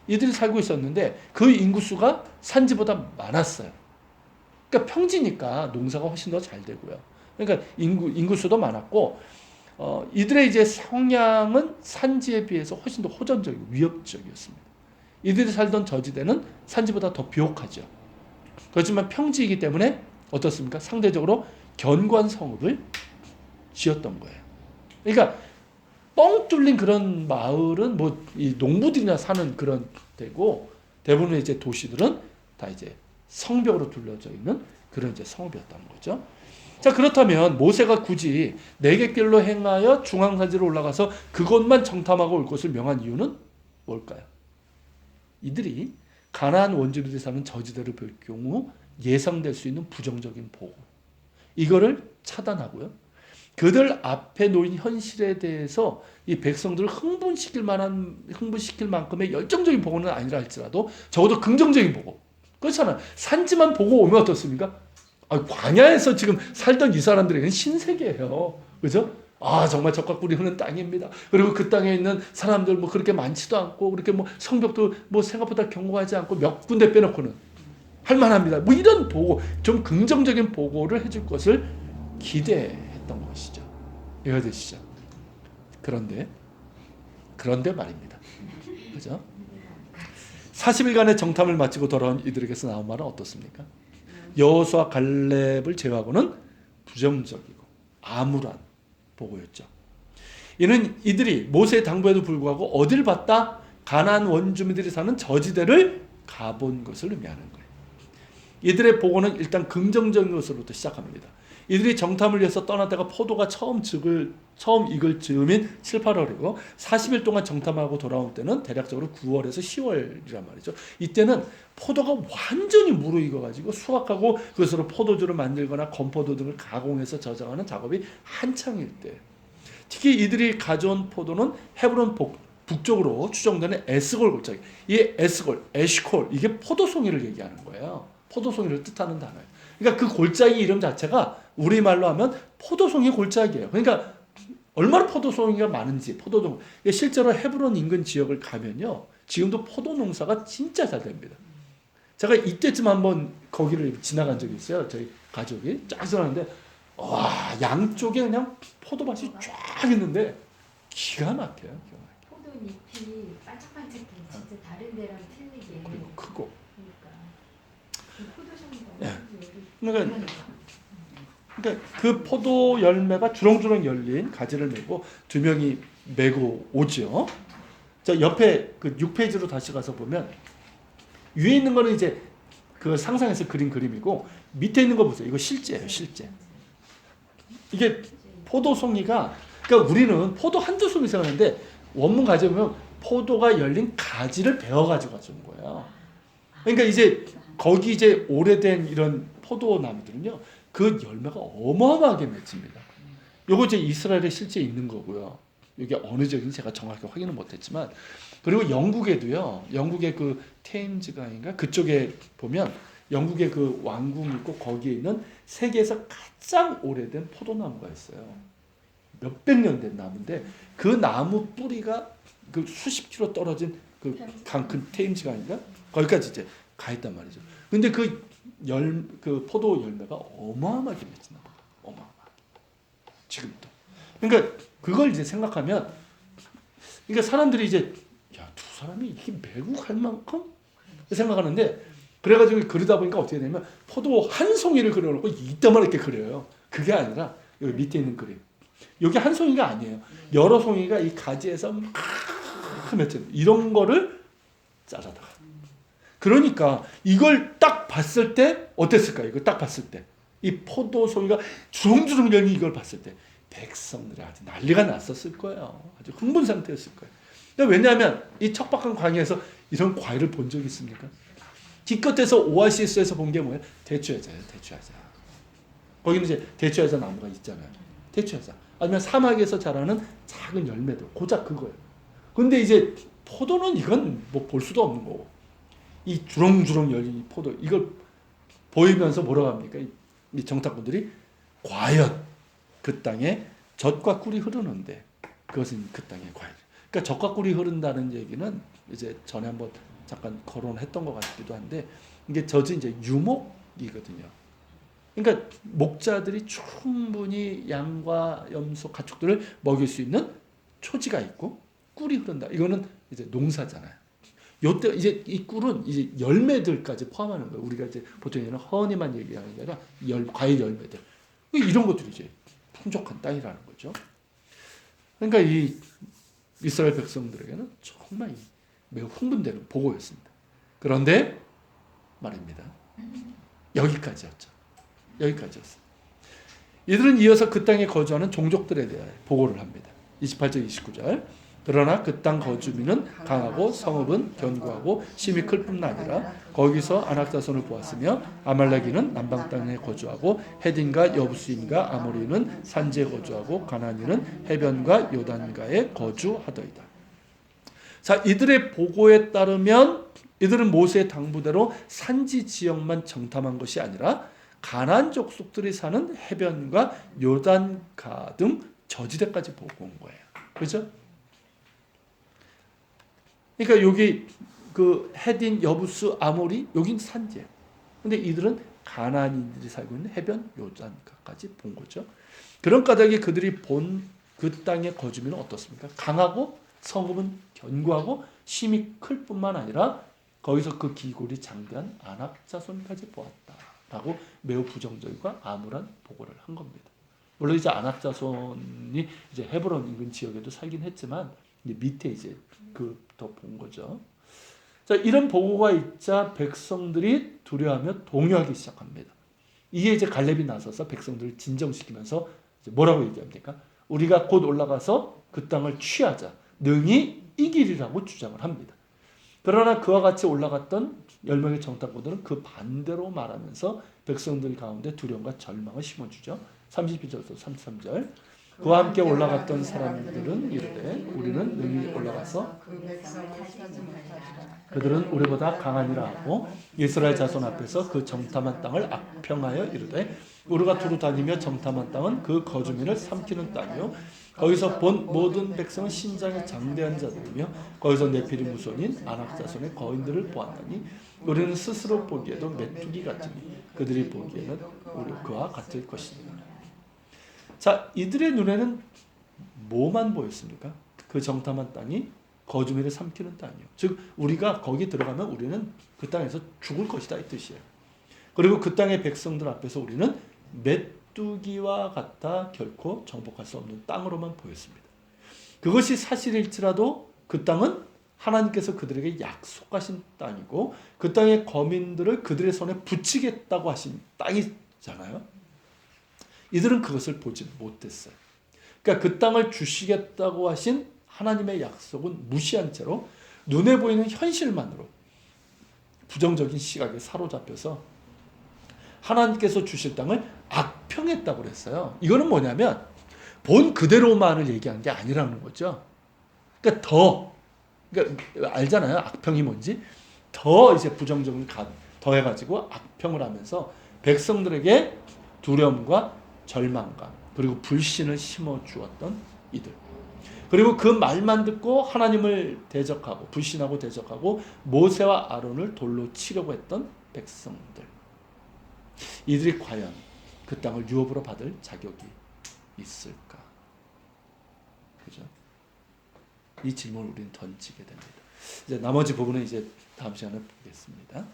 이들이 살고 있었는데 그 인구수가 산지보다 많았어요. 그러니까 평지니까 농사가 훨씬 더 잘 되고요. 그러니까 인구수도 많았고 이들의 이제 성향은 산지에 비해서 훨씬 더 호전적이고 위협적이었습니다. 이들이 살던 저지대는 산지보다 더 비옥하죠. 그렇지만 평지이기 때문에 어떻습니까? 상대적으로 견고한 성읍을 지었던 거예요. 그러니까 뻥 뚫린 그런 마을은 뭐 이 농부들이나 사는 그런 데고 대부분의 이제 도시들은 다 이제 성벽으로 둘러져 있는 그런 이제 성읍이었다는 거죠. 자, 그렇다면 모세가 굳이 네겝길로 행하여 중앙산지로 올라가서 그것만 정탐하고 올 것을 명한 이유는 뭘까요? 이들이 가나안 원주민들이 사는 저지대를 볼 경우 예상될 수 있는 부정적인 보고 이거를 차단하고요. 그들 앞에 놓인 현실에 대해서 이 백성들을 흥분시킬 만큼의 열정적인 보고는 아니라 할지라도 적어도 긍정적인 보고. 그렇잖아요. 산지만 보고 오면 어떻습니까? 광야에서 지금 살던 이 사람들에게는 신세계예요. 그죠? 정말 적과 꿀이 흐르는 땅입니다. 그리고 그 땅에 있는 사람들 뭐 그렇게 많지도 않고 그렇게 뭐 성벽도 뭐 생각보다 견고하지 않고 몇 군데 빼놓고는 할만합니다. 뭐 이런 보고, 좀 긍정적인 보고를 해줄 것을 기대했던 했던 것이죠. 이해가 되시죠? 그런데 말입니다. 그죠? 40일간의 정탐을 마치고 돌아온 이들에게서 나온 말은 어떻습니까? 여호수아 갈렙을 제외하고는 부정적이고 암울한 보고였죠. 이는 이들이 모세의 당부에도 불구하고 어딜 봤다? 가나안 원주민들이 사는 저지대를 가본 것을 의미하는 거예요. 이들의 보고는 일단 긍정적인 것으로부터 시작합니다. 이들이 정탐을 위해서 떠났다가 포도가 처음 익을 즈음인 7, 8월이고 40일 동안 정탐하고 돌아올 때는 대략적으로 9월에서 10월이란 말이죠. 이때는 포도가 완전히 무르익어가지고 수확하고 그것으로 포도주를 만들거나 건포도 등을 가공해서 저장하는 작업이 한창일 때, 특히 이들이 가져온 포도는 헤브론 북쪽으로 추정되는 에스골 골짜기, 이 에스골, 에시콜, 이게 포도송이를 얘기하는 거예요. 포도송이를 뜻하는 단어예요. 그러니까 그 골짜기 이름 자체가 우리말로 하면 포도송이 골짜기예요. 그러니까 얼마나 포도송이가 많은지, 포도종. 실제로 헤브론 인근 지역을 가면요, 지금도 포도 농사가 진짜 잘 됩니다. 제가 이때쯤 한번 거기를 지나간 적이 있어요. 저희 가족이 쫙 지나갔는데, 와, 양쪽에 그냥 포도밭이 쫙 있는데 기가 막혀요. 포도 잎이 반짝반짝해. 진짜 다른 데랑 틀리게. 그리고 크고. 그러니까 포도송이가 그러니까 그 포도 열매가 주렁주렁 열린 가지를 메고 두 명이 메고 오죠. 자, 옆에 그 6페이지로 다시 가서 보면 위에 있는 거는 이제 그 상상해서 그린 그림이고 밑에 있는 거 보세요. 이거 실제예요, 실제. 이게 포도송이가, 그러니까 우리는 포도 한두 송이 생각하는데 원문 가져보면 포도가 열린 가지를 베어가지고 가져온 거예요. 그러니까 이제 거기 이제 오래된 이런 포도나무들은요, 그 열매가 어마어마하게 맺힙니다. 요거 이제 이스라엘에 실제 있는 거고요. 이게 어느 지역인지 제가 정확히 확인은 못했지만, 그리고 영국에도요, 영국의 그 테임즈강인가 그쪽에 보면 영국의 그 왕궁이 있고 거기에 있는 세계에서 가장 오래된 포도나무가 있어요. 몇백 년 된 나무인데 그 나무 뿌리가 그 수십 킬로 떨어진 그 강 큰 테임즈강인가 거기까지 이제 가 있단 말이죠. 근데 그 포도 열매가 어마어마하게 맺힌다. 어마어마하게. 지금도. 그러니까 그걸 이제 생각하면, 그러니까 사람들이 이제 야, 두 사람이 이게 메고 갈 만큼 생각하는데, 그래가지고 그러다 보니까 어떻게 되냐면 포도 한 송이를 그려놓고 이따만 이렇게 그려요. 그게 아니라 여기 밑에 있는 그림. 여기 한 송이가 아니에요. 여러 송이가 이 가지에서 막 맺혀. 이런 거를 잘라다가. 그러니까 이걸 딱 봤을 때 어땠을까요? 이걸 딱 봤을 때 이 포도송이가 주렁주렁 열린 이걸 봤을 때 백성들이 아주 난리가 났었을 거예요. 아주 흥분 상태였을 거예요. 왜냐하면 이 척박한 광야에서 이런 과일을 본 적이 있습니까? 기껏해서 오아시스에서 본 게 뭐예요? 대추야자예요. 대추야자. 거기는 이제 대추야자 나무가 있잖아요. 대추야자. 아니면 사막에서 자라는 작은 열매들. 고작 그거예요. 근데 이제 포도는 이건 뭐 볼 수도 없는 거고, 이 주렁주렁 열린 포도, 이걸 보이면서 뭐라고 합니까? 이 정탐꾼들이 과연 그 땅에 젖과 꿀이 흐르는데 그것은 그 땅의 과일. 그러니까 젖과 꿀이 흐른다는 얘기는 이제 전에 한번 잠깐 거론했던 것 같기도 한데, 이게 젖이 이제 유목이거든요. 그러니까 목자들이 충분히 양과 염소, 가축들을 먹일 수 있는 초지가 있고 꿀이 흐른다. 이거는 이제 농사잖아요. 요때 이제 이 꿀은 이제 열매들까지 포함하는 거예요. 우리가 이제 보통 얘는 허니만 얘기하는 게 아니라 과일 열매들. 이런 것들이 이제 풍족한 땅이라는 거죠. 그러니까 이 이스라엘 백성들에게는 정말 매우 흥분되는 보고였습니다. 그런데 말입니다. 여기까지였죠. 여기까지였어요. 이들은 이어서 그 땅에 거주하는 종족들에 대해 보고를 합니다. 28절 29절. 그러나 그 땅 거주민은 강하고 성읍은 견고하고 심히 클 뿐 아니라 거기서 아낙 자손을 보았으며 아말렉인은 남방 땅에 거주하고 헤딘과 여부스인과 아모리는 산지에 거주하고 가나안인은 해변과 요단가에 거주하더이다. 자, 이들의 보고에 따르면 이들은 모세의 당부대로 산지 지역만 정탐한 것이 아니라 가나안 족속들이 사는 해변과 요단가 등 저지대까지 보고 온 거예요. 그렇죠? 그러니까 여기 그 헤딘, 여부스, 아모리, 여긴 산지예요. 근데 이들은 가나안인들이 살고 있는 해변 요단가까지 본 거죠. 그런 까닭에 그들이 본 그 땅의 거주민은 어떻습니까? 강하고 성읍은 견고하고 힘이 클 뿐만 아니라 거기서 그 기골이 장대한 아낙 자손까지 보았다라고 매우 부정적이고 암울한 보고를 한 겁니다. 물론 이제 아낙 자손이 이제 헤브론 인근 지역에도 살긴 했지만 이제 밑에 이제 그 더 본 거죠. 자, 이런 보고가 있자 백성들이 두려워하며 동요하기 시작합니다. 이게 이제 갈렙이 나서서 백성들을 진정시키면서 이제 뭐라고 얘기합니까? 우리가 곧 올라가서 그 땅을 취하자. 능히 이기리라고 주장을 합니다. 그러나 그와 같이 올라갔던 10명의 정탐꾼들은 그 반대로 말하면서 백성들 가운데 두려움과 절망을 심어주죠. 32절부터 33절. 그와 함께 올라갔던 사람들은 이르되 우리는 능히 올라가서 그 백성을 찾지 못하리라. 그들은 우리보다 강하니라 하고 이스라엘 자손 앞에서 그 정탐한 땅을 악평하여 이르되 우리가 두루 다니며 정탐한 땅은 그 거주민을 삼키는 땅이요 거기서 본 모든 백성은 신장이 장대한 자들이며 거기서 네피림 후손인 아낙 자손의 거인들을 보았나니 우리는 스스로 보기에도 메뚜기 같으니 그들이 보기에는 우리 그와 같을 것이니라. 자, 이들의 눈에는 뭐만 보였습니까? 그 정탐한 땅이 거주민을 삼키는 땅이요. 즉 우리가 거기 들어가면 우리는 그 땅에서 죽을 것이다 이 뜻이에요. 그리고 그 땅의 백성들 앞에서 우리는 메뚜기와 같아 결코 정복할 수 없는 땅으로만 보였습니다. 그것이 사실일지라도 그 땅은 하나님께서 그들에게 약속하신 땅이고 그 땅의 거민들을 그들의 손에 붙이겠다고 하신 땅이잖아요. 이들은 그것을 보지 못했어요. 그러니까 그 땅을 주시겠다고 하신 하나님의 약속은 무시한 채로 눈에 보이는 현실만으로 부정적인 시각에 사로잡혀서 하나님께서 주실 땅을 악평했다고 그랬어요. 이거는 뭐냐면 본 그대로만을 얘기한 게 아니라는 거죠. 그러니까 그러니까 알잖아요. 악평이 뭔지. 더 이제 부정적인 더해가지고 악평을 하면서 백성들에게 두려움과 절망감 그리고 불신을 심어주었던 이들. 그리고 그 말만 듣고 하나님을 대적하고 불신하고 대적하고 모세와 아론을 돌로 치려고 했던 백성들. 이들이 과연 그 땅을 유업으로 받을 자격이 있을까? 그죠? 이 질문을 우리는 던지게 됩니다. 이제 나머지 부분은 이제 다음 시간에 보겠습니다.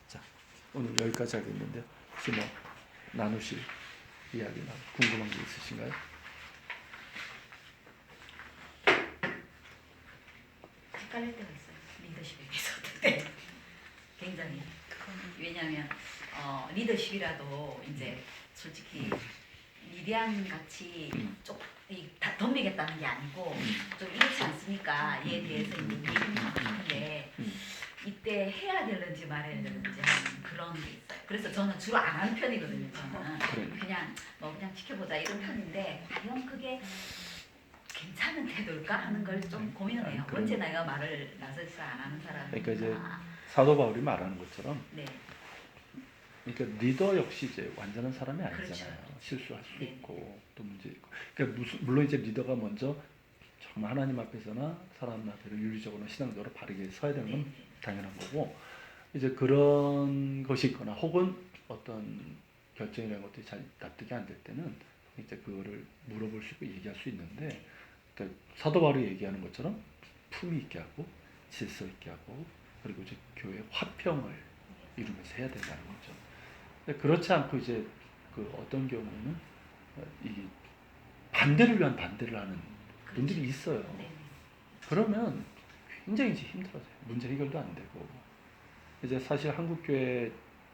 자, 오늘 여기까지 하겠는데 혹시 뭐 나누실 이야기나 궁금한 게 있으신가요? 헷갈릴 때가 있어요. 리더십에 대해서 어떨 때 굉장히 왜냐하면 리더십이라도 이제 솔직히 미디안 같이 다 덤비겠다는 게 아니고 좀 이렇지 않습니까? 얘에 대해서 이제 얘기는 하고 싶은데 이때 해야 되는지 말아야 되는지 하는 그런 게 있어요. 그래서 저는 주로 안 하는 편이거든요. 저는 그냥 그냥 지켜보자 이런 편인데 과연 그게 괜찮은 태도일까 하는 걸 좀 고민을 해요. 언제 내가 말을 나서서 안 하는 사람이. 그러니까 이제 사도 바울이 말하는 것처럼 네. 그러니까 리더 역시 이제 완전한 사람이 아니잖아요. 그렇죠. 실수할 수 네. 있고 또 문제 있고. 그러니까 물론 이제 리더가 먼저 정말 하나님 앞에서나 사람 앞에서 윤리적으로나 신앙적으로 바르게 서야 되는 건 당연한 거고 이제 그런 것이 있거나 혹은 어떤 결정이라는 것들이 잘 납득이 안 될 때는 이제 그거를 물어볼 수 있고 얘기할 수 있는데 그러니까 사도 바울이 얘기하는 것처럼 품위 있게 하고 질서 있게 하고 그리고 이제 교회 화평을 이루면서 해야 된다는 거죠. 근데 그렇지 않고 이제 그 어떤 경우는 이 반대를 위한 반대를 하는 분들이 있어요. 네. 그러면 굉장히 이제 힘들어져요. 문제 해결도 안 되고 이제 사실 한국 교회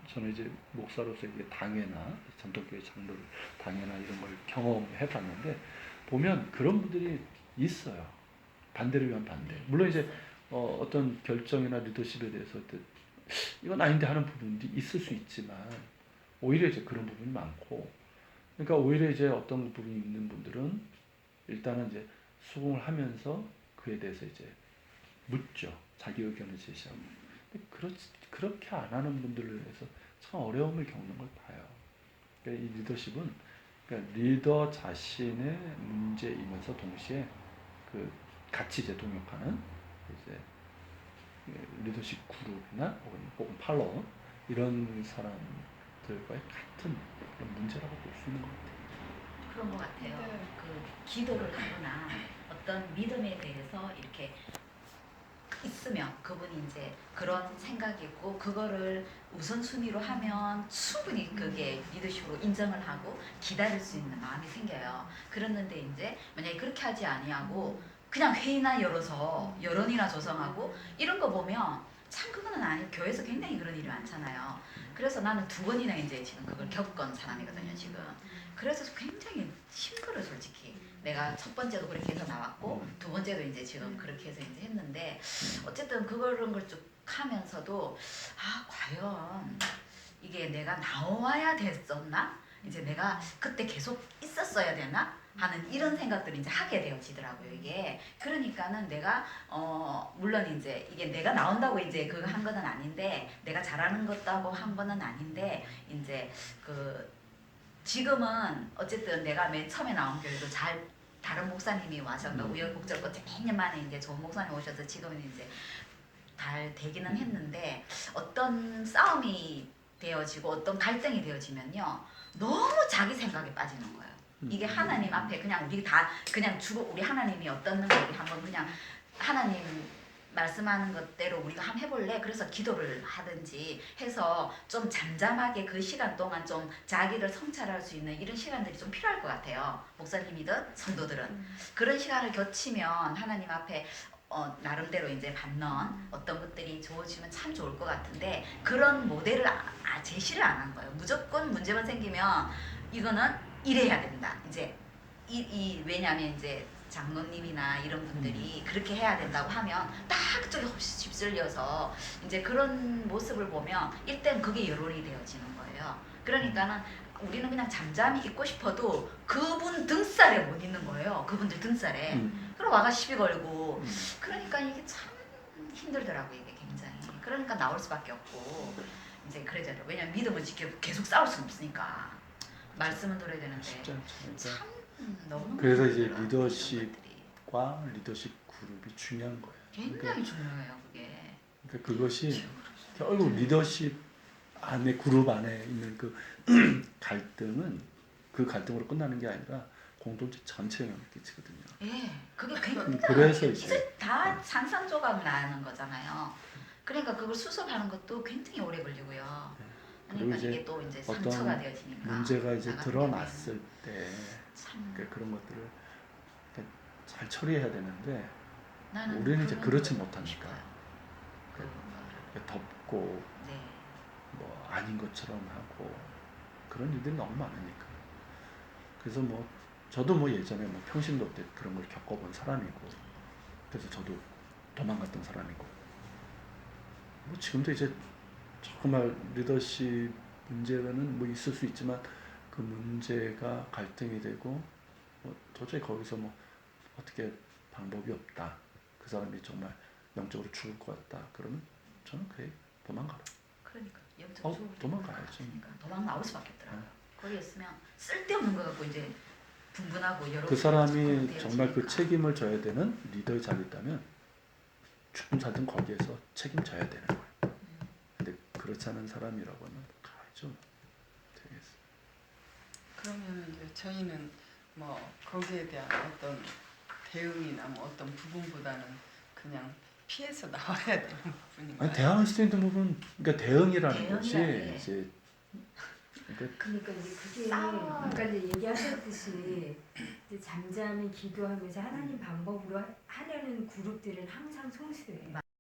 저는 이제 목사로서 이게 당회나 전통교회 장로를 당회나 이런 걸 경험해 봤는데 보면 그런 분들이 있어요. 반대를 위한 반대. 물론 이제 어떤 결정이나 리더십에 대해서 이건 아닌데 하는 부분이 있을 수 있지만 오히려 이제 그런 부분이 많고 그러니까 오히려 이제 어떤 부분이 있는 분들은 일단은 이제 수긍을 하면서 그에 대해서 이제 묻죠. 자기 의견을 제시하고. 근데 그렇게 안 하는 분들을 위해서 참 어려움을 겪는 걸 봐요. 그러니까 이 리더십은 그러니까 리더 자신의 문제이면서 동시에 그 같이 이제 동역하는 이제 리더십 그룹이나 혹은 팔로워 이런 사람들이 그룹들과의 같은 그런 문제라고 볼 수 있는 것 같아요. 그런 것 같아요. 네. 그 기도를 하거나 어떤 믿음에 대해서 이렇게 있으면 그분이 이제 그런 생각이 있고 그거를 우선순위로 하면 충분히 그게 리더십으로 인정을 하고 기다릴 수 있는 마음이 생겨요. 그랬는데 이제 만약에 그렇게 하지 아니하고 그냥 회의나 열어서 여론이나 조성하고 이런 거 보면 참 그거는 아니 교회에서 굉장히 그런 일이 많잖아요. 그래서 나는 2번이나 이제 지금 그걸 겪은 사람이거든요 지금. 그래서 굉장히 힘들어 솔직히. 내가 첫 번째도 그렇게 해서 나왔고 2번째도 이제 지금 그렇게 해서 이제 했는데 어쨌든 그런 걸 쭉 하면서도 아 과연 이게 내가 나와야 됐었나? 이제 내가 그때 계속 있었어야 되나? 하는 이런 생각들을 이제 하게 되어지더라고요 이게. 그러니까는 내가 물론 이제 이게 내가 나온다고 이제 그거 한 거는 아닌데 내가 잘하는 것도 하고 한 거는 아닌데 이제 그 지금은 어쨌든 내가 맨 처음에 나온 교회도 잘 다른 목사님이 와서 우여곡절 끝에 몇 년 만에 이제 좋은 목사님 오셔서 지금은 이제 잘 되기는 했는데 어떤 싸움이 되어지고 어떤 갈등이 되어지면요 너무 자기 생각에 빠지는 거예요. 이게 하나님 앞에 그냥 우리 다 그냥 우리 하나님이 어떻는가 우리 한번 그냥 하나님 말씀하는 것대로 우리가 한번 해볼래? 그래서 기도를 하든지 해서 좀 잠잠하게 그 시간 동안 좀 자기를 성찰할 수 있는 이런 시간들이 좀 필요할 것 같아요. 목사님이든 성도들은. 그런 시간을 겨치면 하나님 앞에 나름대로 이제 받는 어떤 것들이 좋아지면 참 좋을 것 같은데 그런 모델을 제시를 안 한 거예요. 무조건 문제만 생기면 이거는 이래야 된다. 이제 왜냐하면 이제 장로님이나 이런 분들이 그렇게 해야 된다고 하면 딱 그쪽에 휩쓸려서 이제 그런 모습을 보면 일단 그게 여론이 되어지는 거예요. 그러니까는 우리는 그냥 잠잠히 있고 싶어도 그분 등살에 못 있는 거예요. 그분들 등살에. 그럼 와가 시비 걸고 그러니까 이게 참 힘들더라고요. 이게 굉장히. 그러니까 나올 수밖에 없고 이제 그러잖아요. 왜냐면 믿음을 지키고 계속 싸울 수는 없으니까. 말씀은 들어야 되는데 쉽지 않죠. 참 너무 그래서 이제 힘들어요, 리더십과 리더십 그룹이 중요한 거예요. 굉장히 중요해요 그게. 그러니까 그것이 결국 리더십 안에 그룹 안에 있는 그 갈등은 그 갈등으로 끝나는 게 아니라 공동체 전체에 영향을 끼치거든요. 예, 그게 굉장히 그래서 이제 다 산산조각 나는 거잖아요. 그러니까 그걸 수습하는 것도 굉장히 오래 걸리고요. 그리고 그러니까 이제 이게 또 이제 어떤 상처가 되어지니까 문제가 이제 나가는 드러났을 때 참 그러니까 그런 것들을 잘 처리해야 되는데 나는 우리는 이제 그런 그렇지 걸 못하니까. 싶어요. 그거를. 덮고 네. 뭐 아닌 것처럼 하고 그런 일들이 너무 많으니까. 그래서 뭐 저도 뭐 예전에 뭐 평신도 때 그런 걸 겪어본 사람이고 그래서 저도 도망갔던 사람이고 뭐 지금도 이제 정말 리더십 문제는 뭐 있을 수 있지만 그 문제가 갈등이 되고 뭐 도저히 거기서 뭐 어떻게 방법이 없다. 그 사람이 정말 영적으로 죽을 것 같다. 그러면 저는 그래 도망가라. 그러니까 영적 도망가야죠. 그러니까 도망 나올 수밖에 없더라고요. 네. 거기 있으면 쓸데없는 거 갖고 이제 분분하고 여러 그 사람이 되어지니까. 정말 그 책임을 져야 되는 리더의 자리 있다면 죽든 살든 거기에서 책임져야 되는 거예요. 근데 그렇지 않은 사람이라고 하면 가야죠. 되겠어. 그러면 이제 저희는 뭐 거기에 대한 어떤 대응이나 뭐 어떤 부분보다는 그냥 피해서 나와야 되는 부분인가요? 아니 대항할 수 있는 부분, 그러니까 대응이라는 것이 대응이라는 게. 이제 그러니까 이제 그게 싸워. 아까 이제 얘기하셨듯이 이제 잠잠히 기도하면서 하나님 방법으로 하려는 그룹들은 항상 소수예요.